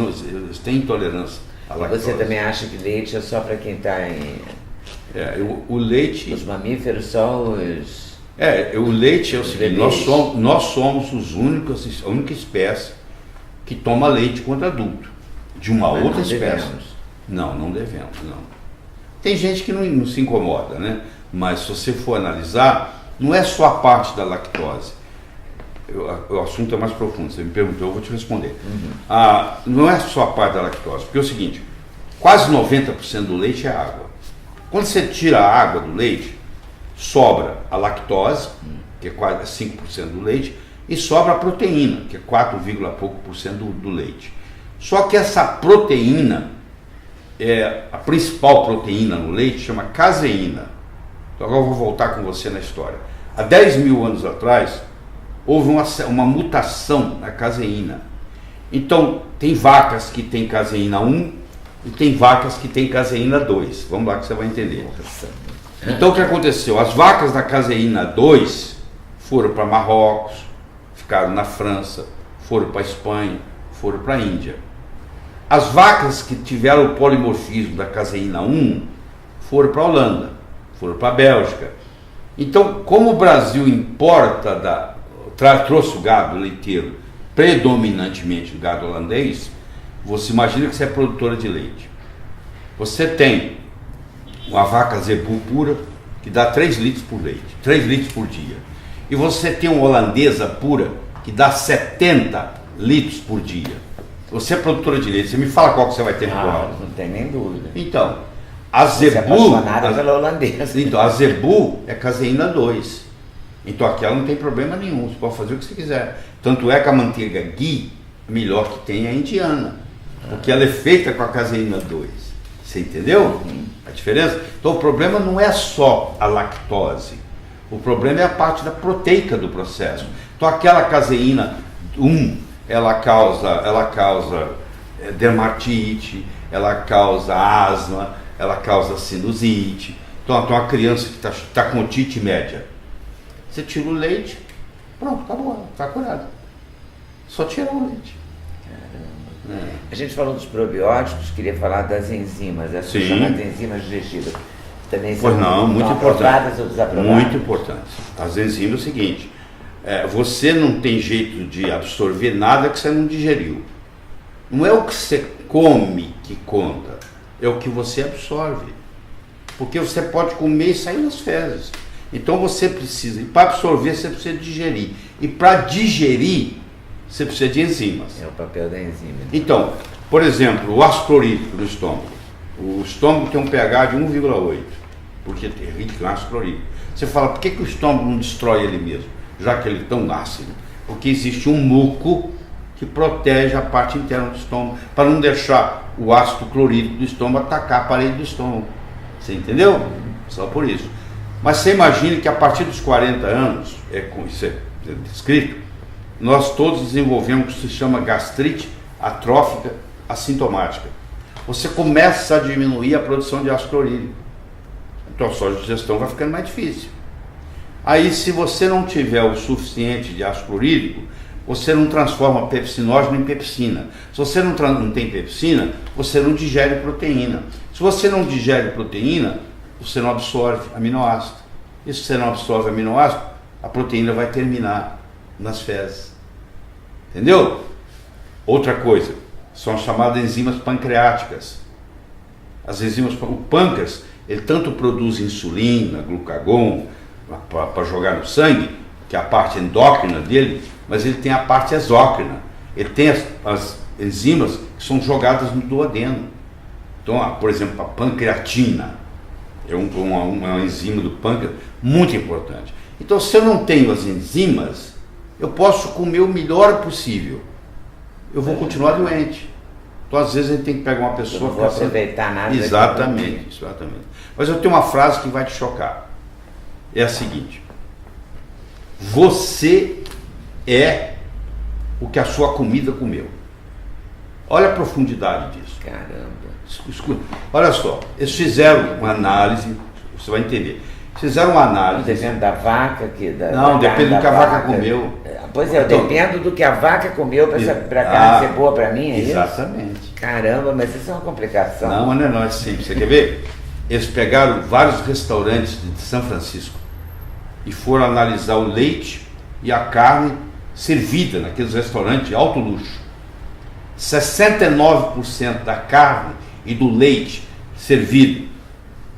têm intolerância à lactose. Você também acha que leite é só para quem está em... o leite... Os mamíferos são os... o leite é o seguinte, nós somos a única espécie que toma leite quando adulto, de uma outra espécie. Devemos. Não devemos, não. Tem gente que não se incomoda, né? Mas se você for analisar, não é só a parte da lactose. O assunto é mais profundo, você me perguntou, eu vou te responder. Não é só a parte da lactose, porque é o seguinte, quase 90% do leite é água. Quando você tira a água do leite, sobra a lactose, que é quase 5% do leite, e sobra a proteína, que é 4, pouco por cento do leite. Só que essa proteína, a principal proteína no leite, chama caseína. Então agora eu vou voltar com você na história. Há 10 mil anos atrás, houve uma mutação na caseína. Então, tem vacas que têm caseína 1 e tem vacas que têm caseína 2. Vamos lá que você vai entender. Então o que aconteceu? As vacas da caseína 2 foram para Marrocos, ficaram na França, foram para a Espanha, foram para a Índia. As vacas que tiveram o polimorfismo da caseína 1 foram para a Holanda, foram para a Bélgica. Então, como o Brasil importa, trouxe o gado leiteiro, predominantemente o gado holandês, você imagina que você é produtora de leite. Você tem uma vaca zebu pura, que dá 3 litros por leite, 3 litros por dia. E você tem uma holandesa pura, que dá 70 litros por dia. Você é produtora de leite, você me fala qual que você vai ter no curral. Não tem nem dúvida. Então, a zebu... Você é apaixonada pela holandesa. Então, a zebu é caseína 2. Então, aquela não tem problema nenhum, você pode fazer o que você quiser. Tanto é que a manteiga ghee, a melhor que tem é a indiana, porque ela é feita com a caseína 2. Você entendeu a diferença? Então, o problema não é só a lactose. O problema é a parte da proteica do processo. Então, aquela caseína 1, ela causa dermatite, ela causa asma, ela causa sinusite. Então, uma criança que está com otite média, você tira o leite, pronto, acabou, está curado. Só tirar o leite. Caramba. A gente falou dos probióticos, queria falar das enzimas, as chamadas enzimas digestivas. Também são muito aprovadas ou desaprovadas? Muito importantes. As enzimas é o seguinte, você não tem jeito de absorver nada que você não digeriu. Não é o que você come que conta, é o que você absorve. Porque você pode comer e sair nas fezes. Então você precisa, e para absorver você precisa digerir. E para digerir, você precisa de enzimas. É o papel da enzima. Então, por exemplo, o ácido clorídrico no estômago. O estômago tem um pH de 1,8, porque é rico em ácido clorídrico. Você fala, por que o estômago não destrói ele mesmo, já que ele é tão ácido? Porque existe um muco que protege a parte interna do estômago, para não deixar o ácido clorídrico do estômago atacar a parede do estômago. Você entendeu? Só por isso. Mas você imagine que a partir dos 40 anos, isso é descrito, nós todos desenvolvemos o que se chama gastrite atrófica assintomática. Você começa a diminuir a produção de ácido clorídrico. Então a sua digestão vai ficando mais difícil. Aí, se você não tiver o suficiente de ácido clorídrico, você não transforma pepsinógeno em pepsina. Se você não tem pepsina, você não digere proteína. Se você não digere proteína, você não absorve aminoácido. E se você não absorve aminoácido, a proteína vai terminar nas fezes. Entendeu? Outra coisa, são as chamadas enzimas pancreáticas. As enzimas, o pâncreas, ele tanto produz insulina, glucagon, para jogar no sangue, que é a parte endócrina dele, mas ele tem a parte exócrina. Ele tem as enzimas que são jogadas no duodeno. Então, por exemplo, a pancreatina é uma enzima do pâncreas muito importante. Então, se eu não tenho as enzimas, eu posso comer o melhor possível. Eu vou continuar doente. Então, às vezes, a gente tem que pegar uma pessoa... Eu não vou aproveitar nada. Exatamente. Mas eu tenho uma frase que vai te chocar. É a seguinte: você é o que a sua comida comeu. Olha a profundidade disso. Caramba. Escuta. Olha só, eles fizeram uma análise, você vai entender. Fizeram uma análise. Depende da vaca que Não, depende do que a vaca comeu. Pois é, eu dependo do que a vaca comeu para a carne ser boa para mim, é isso? Exatamente. Caramba, mas isso é uma complicação. Não é simples. Você quer ver? Eles pegaram vários restaurantes de São Francisco e foram analisar o leite e a carne servida naqueles restaurantes de alto luxo. 69% da carne e do leite servido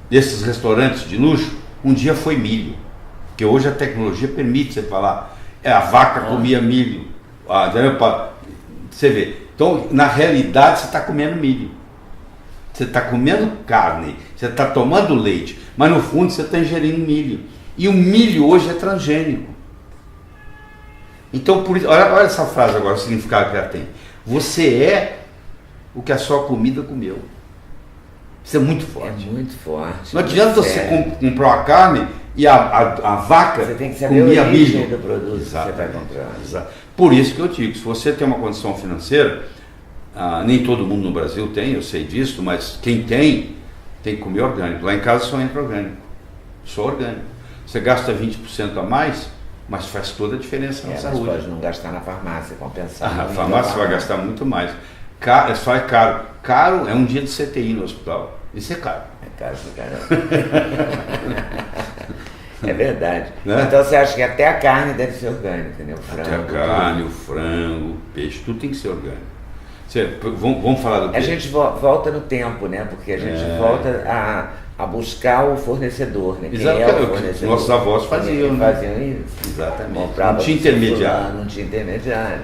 desses restaurantes de luxo um dia foi milho. Porque hoje a tecnologia permite você falar, a vaca comia milho. Você vê. Então, na realidade, você está comendo milho. Você está comendo carne, você está tomando leite, mas no fundo você está ingerindo milho. E o milho hoje é transgênico. Então, por isso, olha essa frase agora, o significado que ela tem. Você é o que a sua comida comeu. Isso é muito forte. É muito forte. Não adianta você comprar uma carne e a vaca você tem que saber comia a origem milho. do produto que você vai comprar. Exato. Por isso que eu digo, se você tem uma condição financeira, nem todo mundo no Brasil tem, eu sei disso, mas quem tem que comer orgânico. Lá em casa só entra orgânico. Só orgânico. Você gasta 20% a mais, mas faz toda a diferença na saúde. Mas pode não gastar na farmácia, compensar. Na farmácia você vai gastar muito mais. Só é caro. Caro é um dia de CTI no hospital. Isso é caro. É caro pra caramba. É verdade. Né? Então você acha que até a carne deve ser orgânica, né? O frango. Até a carne, o frango, o peixe, tudo tem que ser orgânico. Vamos falar do quê? A gente volta no tempo, né? Porque a gente volta a buscar o fornecedor, né? Exato, quem é o fornecedor? Nossos avós faziam, né? Faziam isso. Exatamente. Comprava não tinha intermediário. Não tinha intermediário.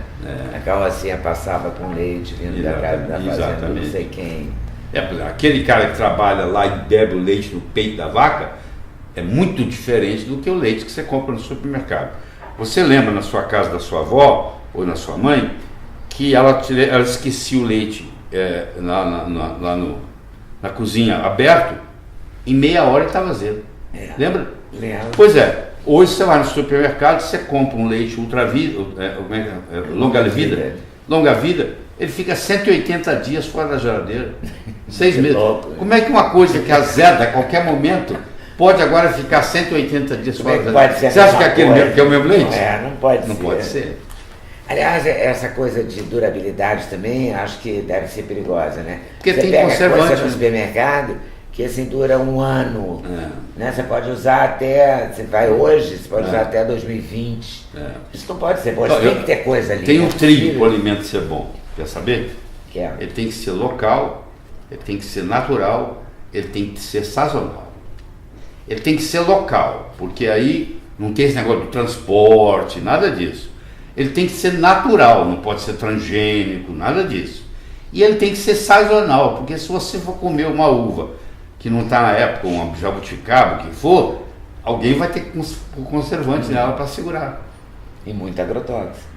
A carrocinha passava com leite vindo da casa da fazenda, não sei quem. Aquele cara que trabalha lá e bebe o leite no peito da vaca é muito diferente do que o leite que você compra no supermercado. Você lembra na sua casa da sua avó ou na sua mãe que ela esquecia o leite lá na cozinha aberto, em meia hora ele estava azedo. Lembra? Lembro. Pois é, hoje você vai no supermercado, você compra um leite longa vida, ele fica 180 dias fora da geladeira. 6 meses. Como é que uma coisa que azeda a qualquer momento pode agora ficar 180 dias fora da geladeira? Você acha que é o mesmo leite? Não pode ser. Não pode ser. Aliás, essa coisa de durabilidade também, acho que deve ser perigosa, né? Porque você tem pega conservante coisa no supermercado que assim dura 1 ano, né? Você pode usar até, você vai hoje, você pode usar até 2020. Isso não pode ser bom, tem que ter coisa ali. Tem um trilho para o alimento ser bom, quer saber? Quero. Ele tem que ser local, ele tem que ser natural, ele tem que ser sazonal. Ele tem que ser local, porque aí não tem esse negócio do transporte, nada disso. Ele tem que ser natural, não pode ser transgênico, nada disso. E ele tem que ser sazonal, porque se você for comer uma uva que não está na época, uma jabuticaba, o que for, alguém vai ter que pôr conservante nela para segurar. E muito agrotóxico.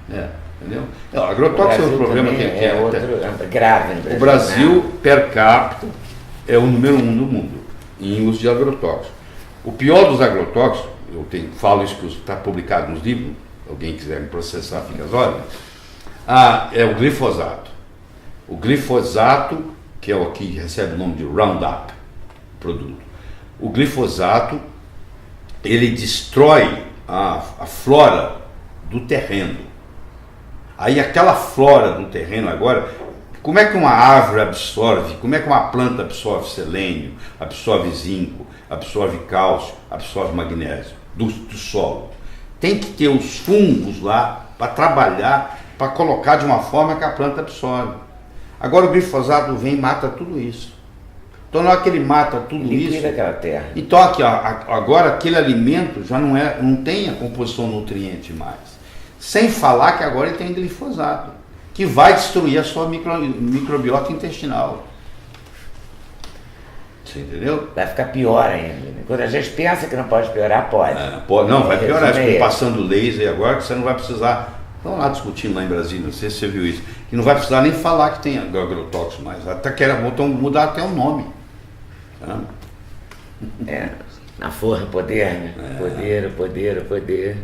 Entendeu? Agrotóxico é um problema que é grave no Brasil. O Brasil, per capita, é o número 1 do mundo em uso de agrotóxicos. O pior dos agrotóxicos, falo isso que está publicado nos livros, alguém quiser me processar, fica às horas, é o glifosato. O glifosato, que é o que recebe o nome de Roundup, produto. O glifosato, ele destrói a flora do terreno. Aí aquela flora do terreno agora, como é que uma árvore absorve, como é que uma planta absorve selênio, absorve zinco, absorve cálcio, absorve magnésio do solo? Tem que ter os fungos lá para trabalhar, para colocar de uma forma que a planta absorve. Agora o glifosato vem e mata tudo isso. Então na hora que ele mata tudo isso, aquela terra. Então aqui, agora aquele alimento já não tem a composição nutriente mais. Sem falar que agora ele tem glifosato, que vai destruir a sua microbiota intestinal. Você entendeu? Vai ficar pior ainda. Né? Quando a gente pensa que não pode piorar, pode. Não, vai piorar. Tipo, passando laser agora, que você não vai precisar. Estão lá discutindo lá em Brasília, não sei se você viu isso. Que não vai precisar nem falar que tem agrotóxico mais. Até vão mudar até o nome. Tá? Na forra, poder, né? Poder.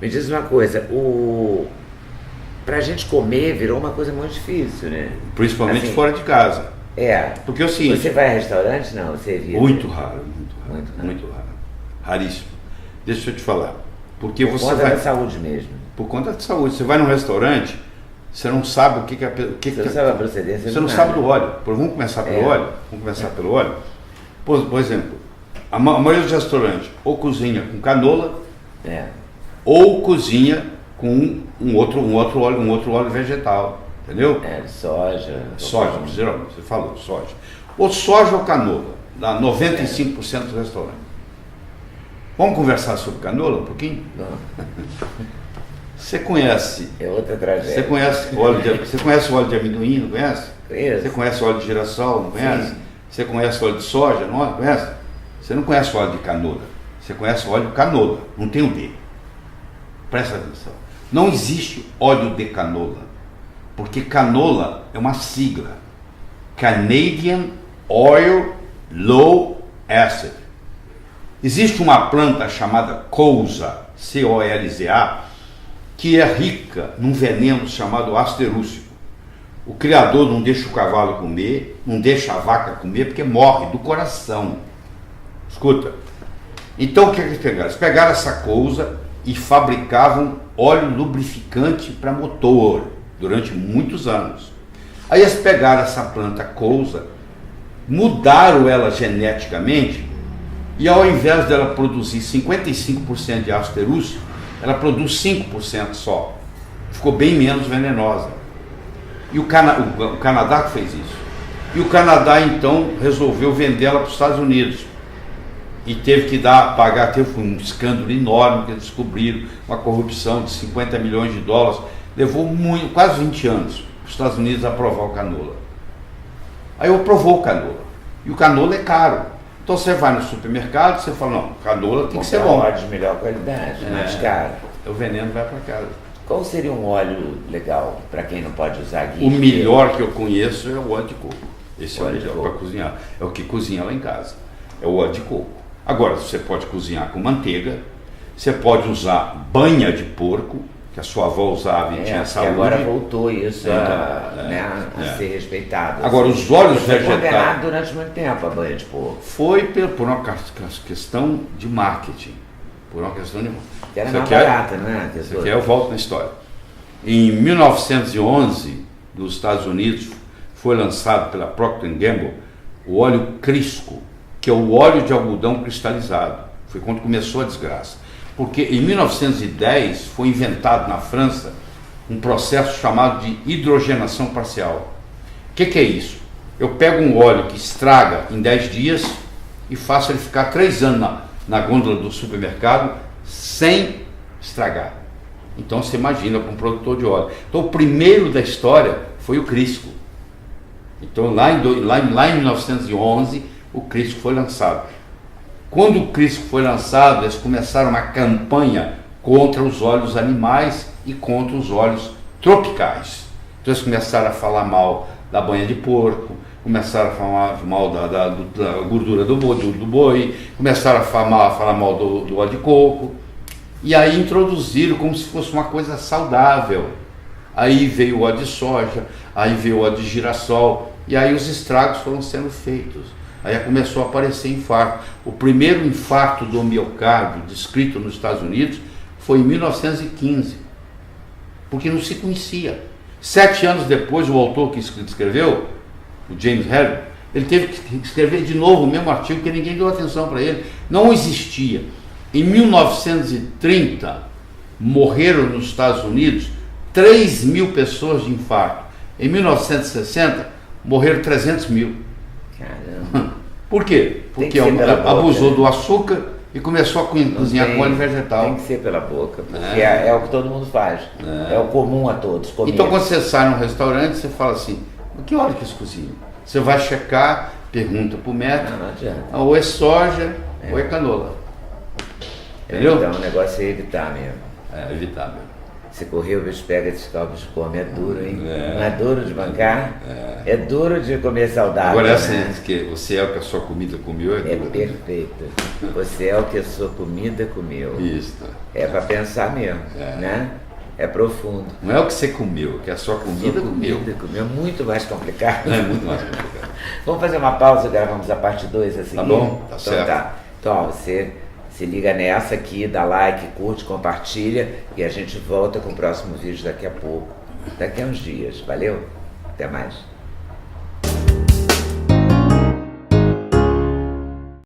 Me diz uma coisa, pra gente comer virou uma coisa muito difícil, né? Principalmente assim, fora de casa. Porque é o seguinte... Você vai a restaurante? Não, você evita? Muito raro. Raríssimo. Deixa eu te falar. Porque por você conta vai... da saúde mesmo. Por conta da saúde. Você vai num restaurante, você não sabe você não sabe a procedência. Você não sabe do óleo. Vamos começar pelo óleo? Pelo óleo. Por exemplo, a maioria dos restaurantes ou cozinha com canola, ou cozinha com um outro óleo vegetal. Entendeu? Soja. Soja, geralmente, você falou, soja. Ou soja ou canola, dá 95% dos restaurantes. Vamos conversar sobre canola um pouquinho? Não. Você conhece... É outra tragédia. Você conhece o óleo de amendoim, não conhece? Conheço. Você conhece o óleo de girassol, não conhece? Sim. Você conhece o óleo de soja, não conhece? Você não conhece o óleo de canola. Você conhece o óleo de canola, não tem o D. Presta atenção. Não existe óleo de canola. Porque canola é uma sigla. Canadian Oil Low Acid. Existe uma planta chamada colza, C-O-L-Z-A, que é rica num veneno chamado ácido rússico. O criador não deixa o cavalo comer, não deixa a vaca comer, porque morre do coração. Escuta. Então o que eles pegaram? Eles pegaram essa colza e fabricavam óleo lubrificante para motor durante muitos anos. Aí eles pegaram essa planta colza, mudaram ela geneticamente, e ao invés dela produzir 55% de ácido rússico, ela produz 5% só. Ficou bem menos venenosa. E o Canadá que fez isso. E o Canadá então resolveu vender ela para os Estados Unidos. E teve que teve um escândalo enorme que eles descobriram, uma corrupção de 50 milhões de dólares. Levou quase 20 anos os Estados Unidos a aprovar o canola. Aí aprovou o canola. E o canola é caro. Então você vai no supermercado, você fala, não, canola tem que ser bom. Um óleo de melhor qualidade, mais caro. O veneno vai para casa. Qual seria um óleo legal para quem não pode usar guia? O melhor que eu conheço é o óleo de coco. Esse é o melhor para cozinhar. É o que cozinha lá em casa. É o óleo de coco. Agora, você pode cozinhar com manteiga, você pode usar banha de porco, que a sua avó usava e tinha saúde. Agora voltou isso a ser respeitado. Agora, os óleos vegetais... Foi condenado durante muito tempo a banha de porco. Foi por uma questão de marketing. Que era mais barata, né? Isso aqui eu volto na história. Em 1911, nos Estados Unidos, foi lançado pela Procter & Gamble o óleo Crisco, que é o óleo de algodão cristalizado. Foi quando começou a desgraça. Porque em 1910 foi inventado na França um processo chamado de hidrogenação parcial. O que é isso? Eu pego um óleo que estraga em 10 dias e faço ele ficar 3 anos na gôndola do supermercado sem estragar. Então você imagina para um produtor de óleo. Então o primeiro da história foi o Crisco. Então lá em 1911 o Crisco foi lançado. Quando o Crisco foi lançado, eles começaram uma campanha contra os óleos animais e contra os óleos tropicais. Então eles começaram a falar mal da banha de porco, começaram a falar mal da gordura do boi, começaram a falar mal do óleo de coco, e aí introduziram como se fosse uma coisa saudável. Aí veio o óleo de soja, aí veio o óleo de girassol, e aí os estragos foram sendo feitos. Aí começou a aparecer infarto. O primeiro infarto do miocárdio descrito nos Estados Unidos foi em 1915, porque não se conhecia. 7 anos depois, o autor que escreveu, o James Harry, ele teve que escrever de novo o mesmo artigo, que ninguém deu atenção para ele. Não existia. Em 1930, morreram nos Estados Unidos 3 mil pessoas de infarto. Em 1960, morreram 300 mil. Caramba. Por quê? Porque abusou do açúcar e começou a cozinhar com óleo vegetal. Tem que ser pela boca, porque é o que todo mundo faz. É o comum a todos. Então quando você sai num restaurante, você fala assim, que óleo que eles cozinham? Você vai checar, pergunta por metro. Não adianta. Ou é soja, ou é canola. Entendeu? Então o negócio é evitar mesmo. É evitável. Se correr, o bicho pega, descalça, o bicho come, é duro, hein? É. Não é duro de bancar? É duro de comer saudável. Agora essa né? diz que você é o que a sua comida comeu, É duro. perfeito. Você é o que a sua comida comeu. Isso. É para pensar mesmo, né? É profundo. Não é o que você comeu, que a sua comida comeu. Comeu muito mais complicado. É muito mais complicado. Vamos fazer uma pausa e gravamos a parte 2 assim. Tá bom? Tá Então certo. tá. Então, ó, você se liga nessa aqui, dá like, curte, compartilha e a gente volta com o próximo vídeo daqui a pouco. Daqui a uns dias. Valeu? Até mais.